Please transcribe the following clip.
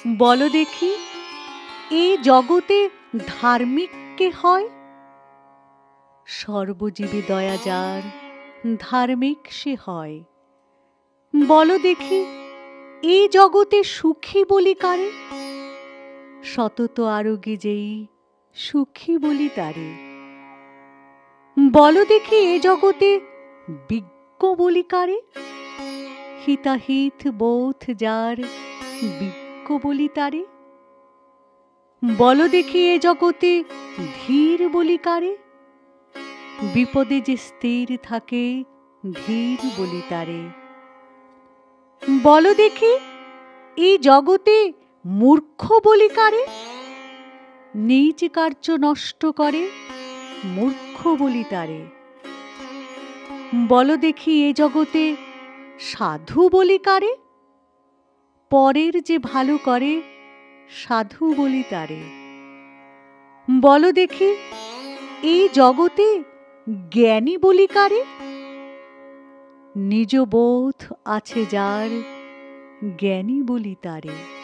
বলো দেখি, এ জগতে ধার্মিক কে হয়? সর্বজীবে দয়া যার, ধার্মিক সে হয়। বলো দেখি, এ জগতে সুখী বলি কারে? সতত আরোগ্যে যেই সুখী বলি তারে। বলো দেখি, এ জগতে বিজ্ঞ বলি কারে? হিতাহিত বোধ যার, বিজ্ঞ বলি তারে। বলো দেখি, এ জগতে ধীর বলি কারে? বিপদে যে স্থির থাকে, ধীর বলি তারে। বলো দেখি, এই জগতে মূর্খ বলি কারে? নিজ কার্য নষ্ট করে, মূর্খ বলি তারে। বলো দেখি, এ জগতে সাধু বলি কারে? পরের যে ভালো করে, সাধু বলি তারে। বলো দেখি, এই জগতে জ্ঞানী বলি কারে? নিজ বোধ আছে যার, জ্ঞানী বলি তারে।